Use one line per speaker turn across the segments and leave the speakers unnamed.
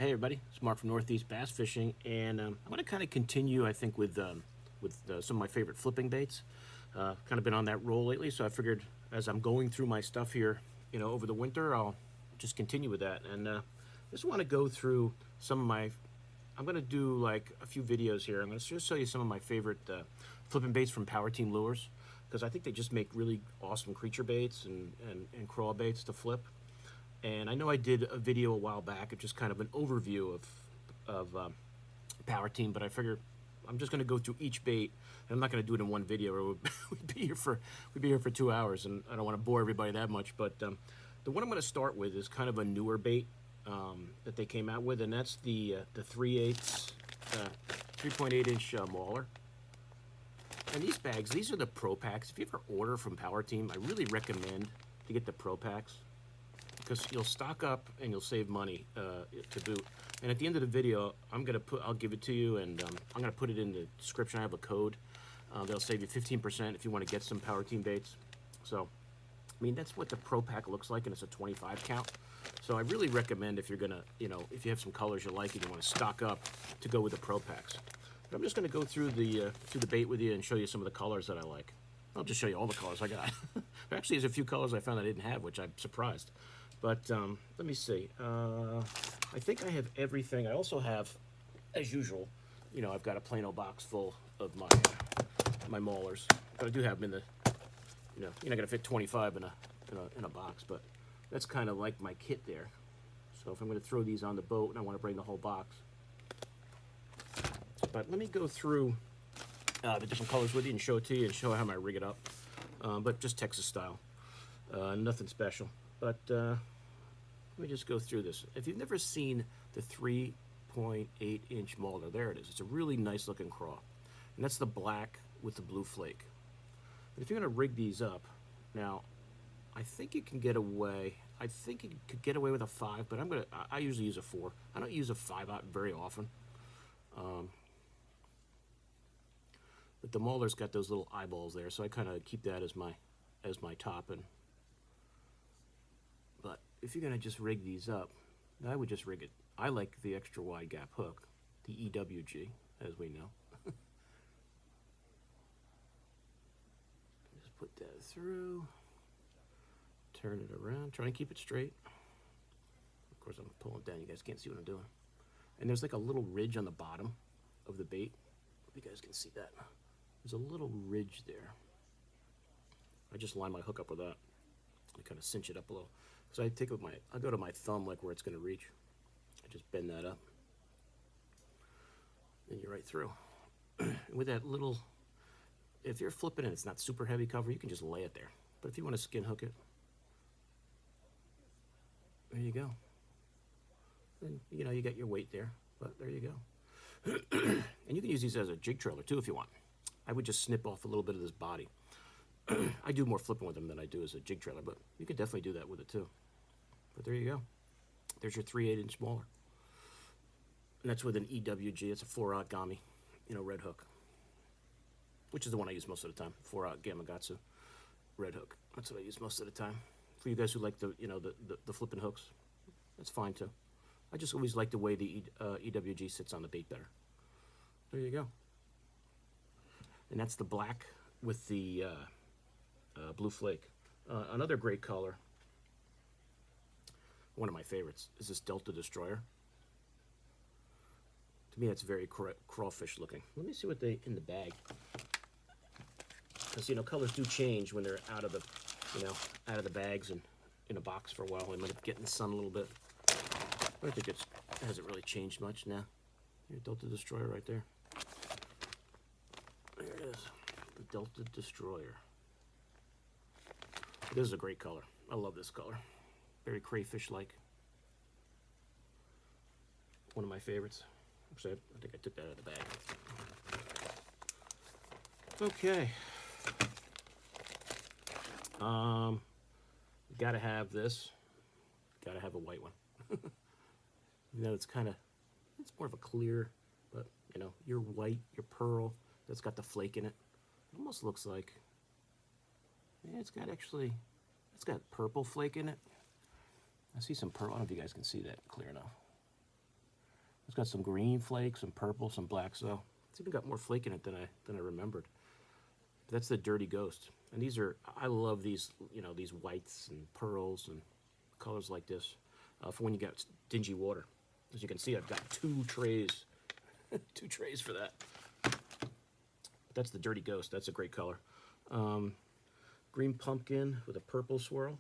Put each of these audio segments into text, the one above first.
Hey everybody, it's Mark from Northeast Bass Fishing, and I'm going to kind of continue, I think, with some of my favorite flipping baits. Kind of been on that roll lately, so I figured as I'm going through my stuff here, over the winter, I'll just continue with that. And just want to go through some of my. I'm going to do like a few videos here. I'm going to just show you some of my favorite flipping baits from PowerTeam lures, because I think they just make really awesome creature baits and crawl baits to flip. And I know I did a video a while back of just kind of an overview of PowerTeam, but I figure I'm just going to go through each bait, and I'm not going to do it in one video, or we'd be here for 2 hours, and I don't want to bore everybody that much. But the one I'm going to start with is kind of a newer bait that they came out with, and that's the 3.8 inch Mauler. And these bags, these are the Pro Packs. If you ever order from PowerTeam, I really recommend to get the Pro Packs, because you'll stock up and you'll save money to boot. And at the end of the video, I'll give it to you, and I'm gonna put it in the description. I have a code that'll save you 15% if you want to get some PowerTeam baits. So, I mean, that's what the Pro Pack looks like, and it's a 25 count. So I really recommend, if you're gonna, if you have some colors you like and you want to stock up, to go with the Pro Packs. But I'm just gonna go through the bait with you and show you some of the colors that I like. I'll just show you all the colors I got. Actually, there's a few colors I found I didn't have, which I'm surprised. But let me see. I think I have everything. I also have, as usual, I've got a plain old box full of my maulers. But I do have them in the, you're not gonna fit 25 in a box, but that's kind of like my kit there. So if I'm gonna throw these on the boat and I want to bring the whole box. But let me go through the different colors with you and show it to you and show how I rig it up. But just Texas style, nothing special. But let me just go through this. If you've never seen the 3.8 inch Mauler, there it is. It's a really nice looking craw. And that's the black with the blue flake. But if you're gonna rig these up, now, I think you can get away. I think you could get away with a 5, but I usually use a 4. I don't use a 5/0 very often. But the Mauler's got those little eyeballs there, so I kind of keep that as my top. But if you're gonna just rig these up, I would just rig it. I like the extra wide gap hook, the EWG, as we know. Just put that through, turn it around, try and keep it straight. Of course, I'm pulling it down. You guys can't see what I'm doing. And there's like a little ridge on the bottom of the bait. If you guys can see that. There's a little ridge there. I just line my hook up with that. I kind of cinch it up a little. So I go to my thumb, like where it's going to reach. I just bend that up. And you're right through. And with that little, if you're flipping and it's not super heavy cover, you can just lay it there. But if you want to skin hook it, there you go. And you get your weight there, but there you go. And you can use these as a jig trailer too if you want. I would just snip off a little bit of this body. I do more flipping with them than I do as a jig trailer, but you could definitely do that with it too. But there you go. There's your 3/8 inch Mauler. And that's with an EWG. It's a 4/0 Gami, red hook. Which is the one I use most of the time. 4/0 Gamakatsu red hook. That's what I use most of the time. For you guys who like the flipping hooks, that's fine too. I just always like the way the EWG sits on the bait better. There you go. And that's the black with the blue flake. Another great color, one of my favorites, is this Delta Destroyer. To me, that's very crawfish looking. Let me see what they in the bag, because colors do change when they're out of the bags and in a box for a while. They might have get in the sun a little bit. But I think it hasn't really changed much now. Your Delta Destroyer right there. There it is, the Delta Destroyer. This is a great color. I love this color. Very crayfish-like. One of my favorites. Actually, I think I took that out of the bag. Okay. Gotta have this. Gotta have a white one. It's it's more of a clear, but your white, your pearl, that's got the flake in it. It almost looks like, yeah, it's got purple flake in it. I see some pearl. I don't know if you guys can see that clear enough. It's got some green flakes, some purple, some black. So it's even got more flake in it than I remembered. But that's the Dirty Ghost. And these are, I love these, these whites and pearls and colors like this for when you got dingy water. As you can see, I've got 2 trays, 2 trays for that. But that's the Dirty Ghost. That's a great color. Green pumpkin with a purple swirl.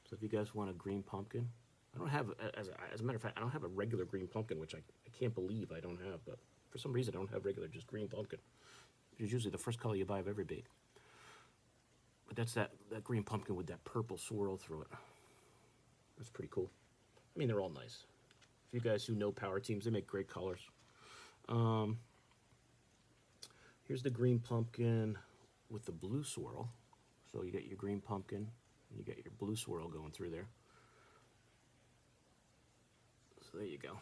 So if you guys want a green pumpkin, I don't have, as a matter of fact, I don't have a regular green pumpkin, which I can't believe I don't have, but for some reason I don't have regular, just green pumpkin. It's usually the first color you buy of every bait. But that's that green pumpkin with that purple swirl through it. That's pretty cool. I mean, they're all nice. If you guys who know PowerTeams, they make great colors. Here's the green pumpkin with the blue swirl. So you get your green pumpkin, and you get your blue swirl going through there. So there you go.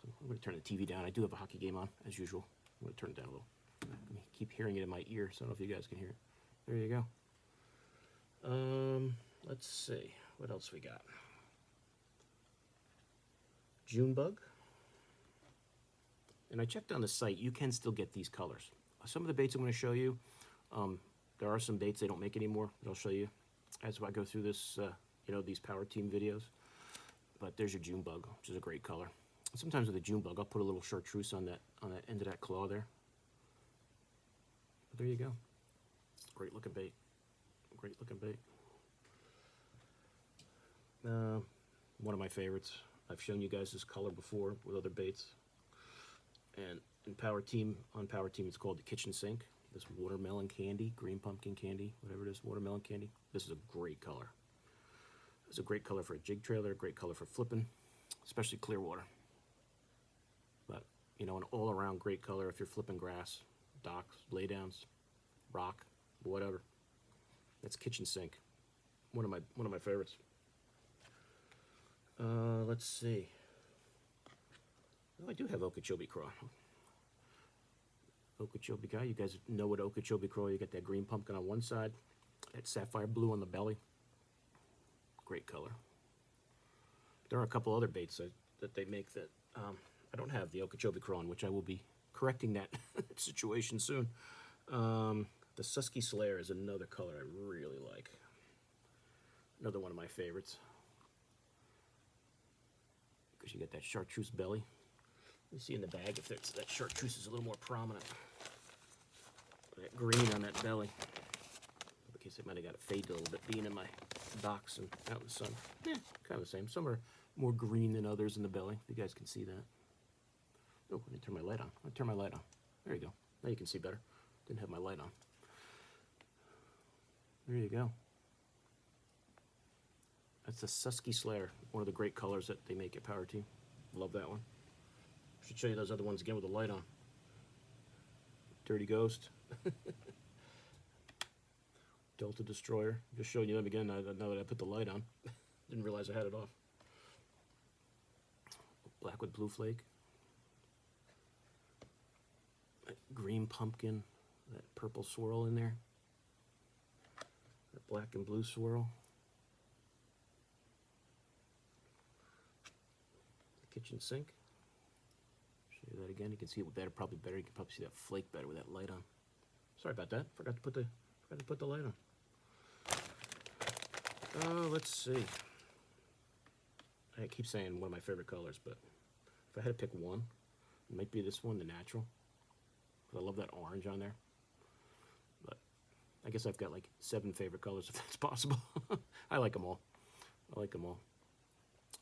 So I'm going to turn the TV down. I do have a hockey game on, as usual. I'm going to turn it down a little. I keep hearing it in my ear, so I don't know if you guys can hear it. There you go. Let's see. What else we got? June bug. And I checked on the site. You can still get these colors. Some of the baits I'm going to show you, there are some baits they don't make anymore that I'll show you as I go through this, these PowerTeam videos. But there's your June bug, which is a great color. Sometimes with the June bug, I'll put a little chartreuse on that end of that claw there. But there you go. Great looking bait. Great looking bait. One of my favorites. I've shown you guys this color before with other baits. And in PowerTeam, on PowerTeam, it's called the kitchen sink. This watermelon candy, green pumpkin candy, whatever it is, watermelon candy. This is a great color. It's a great color for a jig trailer, great color for flipping, especially clear water. But, an all-around great color if you're flipping grass, docks, laydowns, rock, whatever. That's kitchen sink. One of my favorites. Let's see. Oh, I do have Okeechobee craw. Okeechobee guy. You guys know what Okeechobee craw. You get that green pumpkin on one side, that sapphire blue on the belly. Great color. There are a couple other baits that they make that I don't have the Okeechobee craw on, which I will be correcting that situation soon. The Susky Slayer is another color I really like. Another one of my favorites. Because you get that chartreuse belly. You see in the bag if that chartreuse is a little more prominent. That green on that belly. In case I might have got it faded a little bit, being in my docks and out in the sun. Yeah, kind of the same. Some are more green than others in the belly. If you guys can see that. Oh, I didn't turn my light on. I'll turn my light on. There you go. Now you can see better. Didn't have my light on. There you go. That's the Susky Slayer, one of the great colors that they make at PowerTeam. Love that one. Should show you those other ones again with the light on. Dirty Ghost. Delta Destroyer. Just showing you them again now that I put the light on. Didn't realize I had it off. Black with blue flake. That green pumpkin. That purple swirl in there. That black and blue swirl. The kitchen sink. Show you that again. You can see it better, probably better. You can probably see that flake better with that light on. Sorry about that. Forgot to put the light on. Let's see. I keep saying one of my favorite colors, but if I had to pick one, it might be this one, the natural. I love that orange on there. But I guess I've got like 7 favorite colors if that's possible. I like them all. I like them all.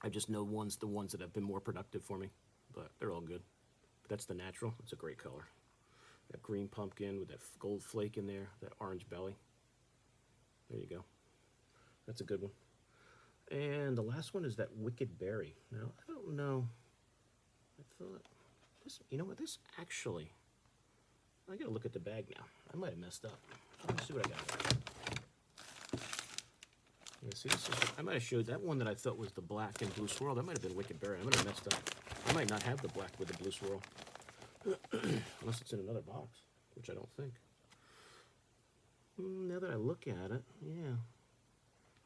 I just know the ones that have been more productive for me, but they're all good. But that's the natural. It's a great color. That green pumpkin with that gold flake in there, that orange belly. There you go. That's a good one. And the last one is that Wicked Berry. Now, I don't know. I thought this, you know what, this actually, I gotta look at the bag now. I might have messed up. Let me see what I got. Yeah, see, this is, I might have showed that one that I thought was the black and blue swirl. That might have been Wicked Berry. I might have messed up. I might not have the black with the blue swirl. Unless it's in another box, which I don't think. Now that I look at it, yeah.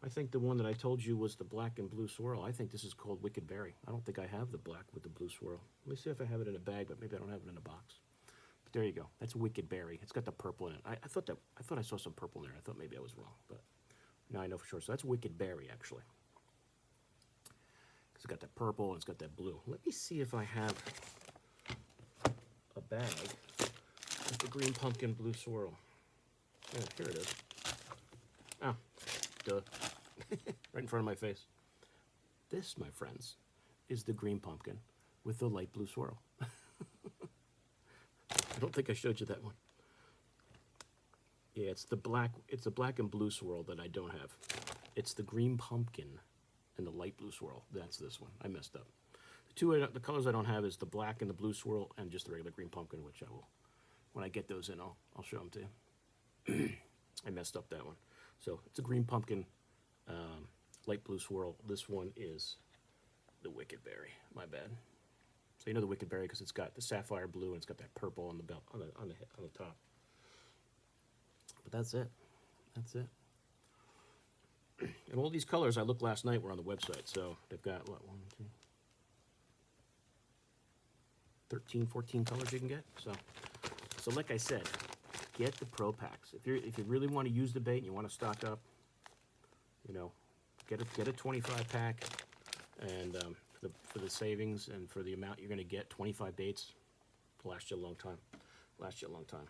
I think the one that I told you was the black and blue swirl. I think this is called Wicked Berry. I don't think I have the black with the blue swirl. Let me see if I have it in a bag, but maybe I don't have it in a box. But there you go. That's Wicked Berry. It's got the purple in it. I thought I saw some purple in there. I thought maybe I was wrong, but now I know for sure. So that's Wicked Berry, actually. It's got that purple and it's got that blue. Let me see if I have a bag with the green pumpkin blue swirl. Yeah, here it is. Oh, duh. Right in front of my face. This, my friends, is the green pumpkin with the light blue swirl. I don't think I showed you that one. Yeah, it's the black and blue swirl that I don't have. It's the green pumpkin and the light blue swirl. That's this one. I messed up. The colors I don't have is the black and the blue swirl and just the regular green pumpkin, which I will, when I get those in, I'll show them to you. I messed up that one. So it's a green pumpkin, light blue swirl. This one is the Wicked Berry. My bad. So you know the Wicked Berry because it's got the sapphire blue and it's got that purple on the belt on the top. But that's it. That's it. And all these colors I looked last night were on the website. So they've got what, 1, 2, 13, 14 colors you can get. So like I said, get the Pro Packs. If you really want to use the bait and you want to stock up, you know, get a 25 pack, and for the savings and for the amount you're going to get, 25 baits will last you a long time. Last you a long time.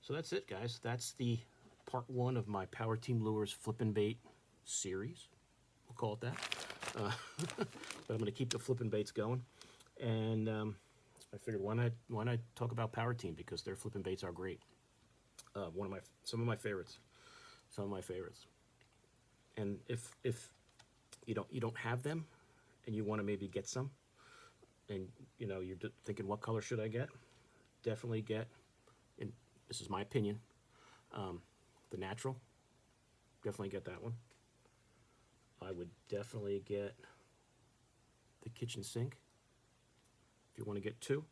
So that's it, guys. That's the part 1 of my PowerTeam Lures Flippin' Bait series. We'll call it that. But I'm going to keep the flippin' baits going, and I figured why not talk about PowerTeam, because their flippin' baits are great. Some of my favorites. And if you don't have them and you want to maybe get some, and you know you're thinking what color should I get, definitely get, and this is my opinion, the natural. Definitely get that one. I would definitely get the kitchen sink if you want to get 2.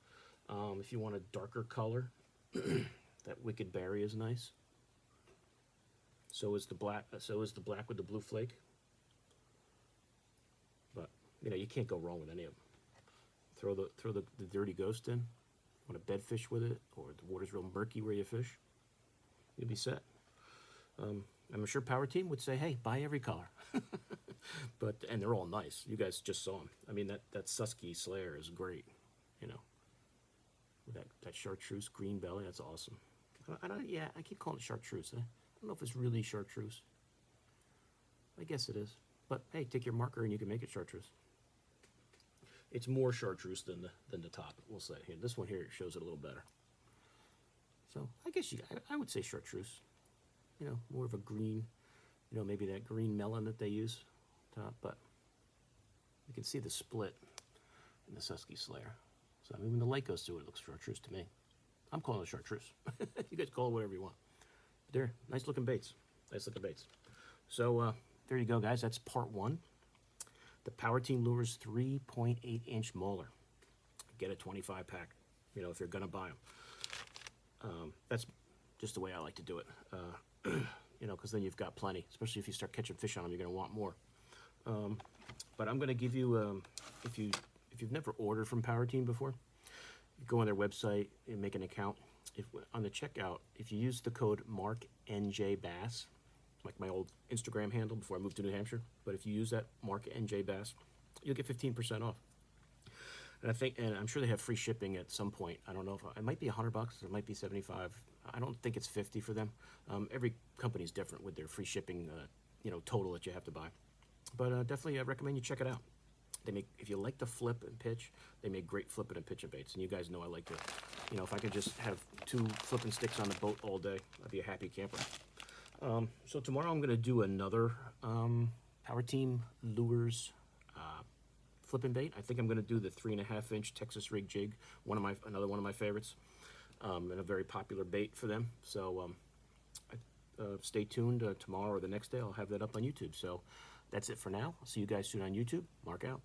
If you want a darker color, that Wicked Berry is nice. So is the black. So is the black with the blue flake. But you know you can't go wrong with any of them. Throw the Dirty Ghost in. Want to bed fish with it, or the water's real murky where you fish, you'll be set. I'm sure PowerTeam would say, hey, buy every color. And they're all nice. You guys just saw them. I mean, that Susky Slayer is great, you know. With that chartreuse green belly, that's awesome. I keep calling it chartreuse. I don't know if it's really chartreuse. I guess it is. But hey, take your marker and you can make it chartreuse. It's more chartreuse than the top, we'll say. Here, this one here shows it a little better. So I guess I would say chartreuse. You know, more of a green, you know, maybe that green melon that they use top, but you can see the split in the Susky Slayer. So I mean, when the light goes through it, it looks chartreuse to me. I'm calling it chartreuse. You guys call it whatever you want. But they're nice looking baits. Nice looking baits. So there you go, guys. That's part 1. The PowerTeam Lures 3.8-inch Mauler. Get a 25 pack, you know, if you're gonna buy them. That's just the way I like to do it. You know, because then you've got plenty. Especially if you start catching fish on them, you're gonna want more. But I'm gonna give you, if you've never ordered from PowerTeam before, you go on their website and make an account. On the checkout, if you use the code MarkNJBass, like my old Instagram handle before I moved to New Hampshire, but if you use that MarkNJBass, you'll get 15% off. And I'm sure they have free shipping at some point. I don't know if it might be $100, it might be 75. I don't think it's 50 for them. Every company is different with their free shipping, you know, total that you have to buy. But definitely, I recommend you check it out. They make, if you like to flip and pitch, they make great flipping and pitching baits. And you guys know I like to, you know, if I could just have 2 flipping sticks on the boat all day, I'd be a happy camper. So tomorrow I'm going to do another PowerTeam Lures flipping bait. I think I'm going to do the 3.5-inch Texas rig jig, another one of my favorites, and a very popular bait for them. So stay tuned tomorrow or the next day. I'll have that up on YouTube. So that's it for now. I'll see you guys soon on YouTube. Mark out.